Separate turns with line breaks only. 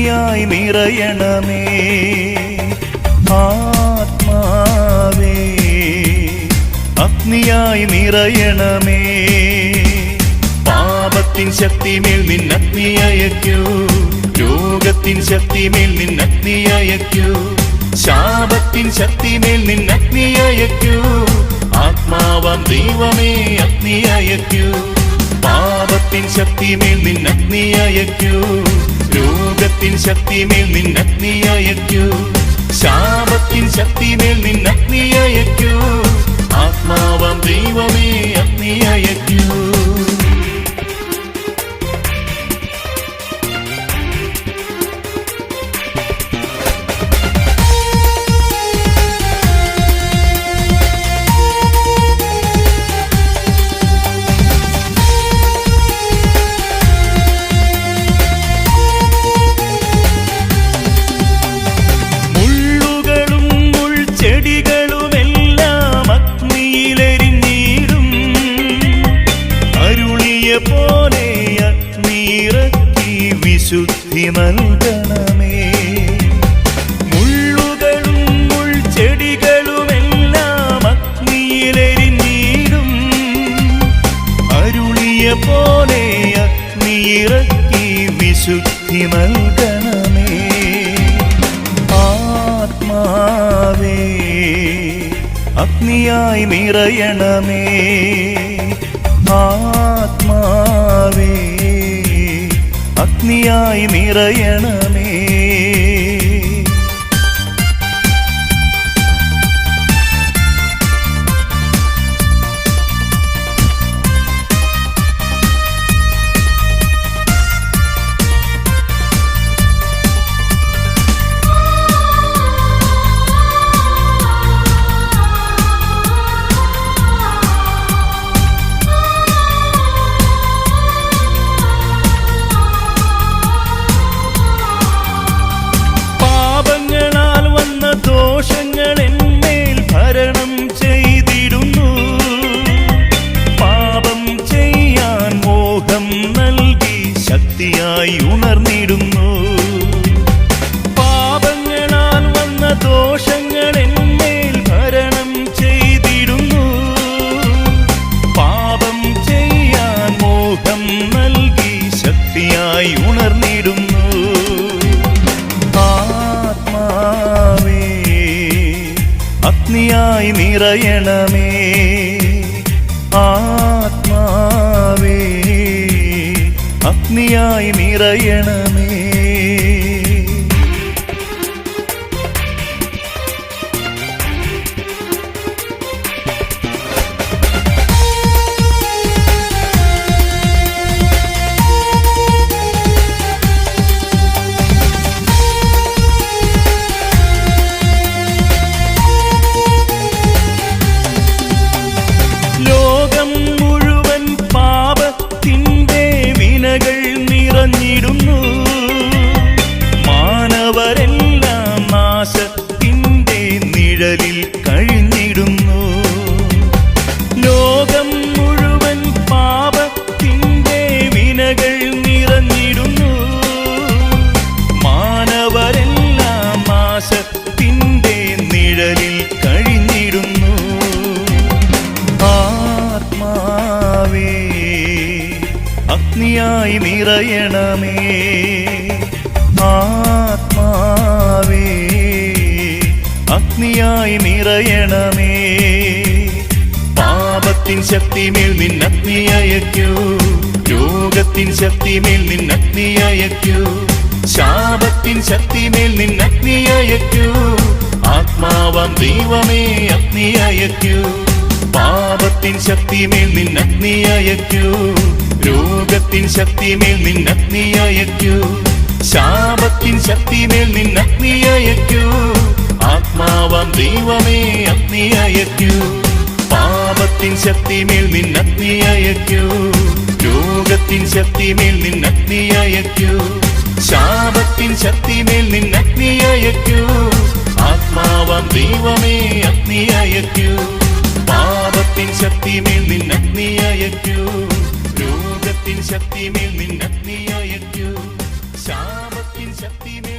അഗ്നിയായി നിറയണമേ ആത്മാവേ അഗ്നിയായി നിറയണമേ പാപത്തിൻ ശക്തിമേൽ നിന്നഗ്നി അയക്കൂ രോഗത്തിൻ ശക്തിമേൽ നിന്നഗ്നി അയക്കൂ ശാപത്തിൻ ശക്തിമേൽ നിന്നഗ്നി അയക്കൂ ആത്മാവാം ദൈവമേ അഗ്നി അയക്കൂ പാപത്തിൻ ശക്തിമേൽ നിന്നഗ്നി അയക്കൂ രോഗത്തിൻ ശക്തിമേൽ നിന്നഗ്നി അയക്കൂ ശാപത്തിൻ ശക്തിമേൽ നിന്നഗ്നി അയക്കൂ ആത്മാവാം ദൈവമേ അഗ്നി അയക്കൂ പോലെ അഗ്നിയിറക്കി വിശുദ്ധി നൽകണമേ മുള്ളുകളും മുൾച്ചെടികളുമെല്ലാം അഗ്നിയിലെരിഞ്ഞിടും അരുളിയ പോലെ അഗ്നിയിറക്കി വിശുദ്ധി നൽകണമേ ആത്മാവേ അഗ്നിയായി നിറയണമേ ആത്മാവേ അഗ്നിയായി നിറയണമേ ദോഷങ്ങളെന്മേൽ ഭരണം ചെയ്തിടുന്നു പാപം ചെയ്യാൻ മോഹം നൽകി ശക്തിയായി ഉണർന്നിടുന്നു പാപങ്ങളാൽ വന്ന ദോഷങ്ങളെന്മേൽ ഭരണം ചെയ്തിടുന്നു പാപം ചെയ്യാൻ മോഹം നൽകി ശക്തിയായി ഉണർന്നിടുന്നു അഗ്നിയായി നിറയണമേ ആത്മാവേ അഗ്നിയായി നിറയണമേ നിറഞ്ഞിടുന്നു മാനവരെല്ലാം നാശത്തിൻ്റെ നിഴലിൽ കഴിഞ്ഞിടുന്നു ലോകം മുഴുവൻ പാപത്തിൻ്റെ വിനകൾ നിറഞ്ഞിടുന്നു മാനവരെല്ലാം നാശത്തിൻ്റെ നിഴലിൽ കഴിഞ്ഞിടുന്നു ആത്മാവേ അഗ്നിയായി നിറയണമേ ആത്മാവേ അഗ്നിയായി നിറയണമേ പാപത്തിൻ ശക്തിമേൽ നിന്നഗ്നി അയക്കൂ രോഗത്തിൻ ശക്തിമേൽ നിന്നഗ്നി അയക്കൂ ശാപത്തിൻ ശക്തിമേൽ നിന്നഗ്നി അയക്കൂ ആത്മാവാം ദൈവമേ അഗ്നി അയക്കൂ പാപത്തിൻ ശക്തിമേൽ നിന്നഗ്നി അയക്കൂ രോഗത്തിൻ ശക്തിമേൽ നിന്നഗ്നി അയക്കൂ ശാപത്തിൻ ശക്തിമേൽ നിന്നഗ്നി അയക്കൂ ആത്മാവാം ദൈവമേ അഗ്നി അയക്കൂ പാപത്തിൻ ശക്തിമേൽ നിന്നഗ്നി അയക്കൂ രോഗത്തിൻ ശക്തിമേൽ നിന്നഗ്നി അയക്കൂ ശാപത്തിൻ ശക്തിമേൽ നിന്നഗ്നി അയക്കൂ ആത്മാവാം ദൈവമേ അഗ്നി അയക്കൂ പാപത്തിൻ ശക്തിമേൽ നിന്നഗ്നി അയക്കൂ രോഗത്തിൻ ശക്തിമേൽ നിന്നഗ്നി അയക്കൂ ശാപത്തിൻ ശക്തിമേൽ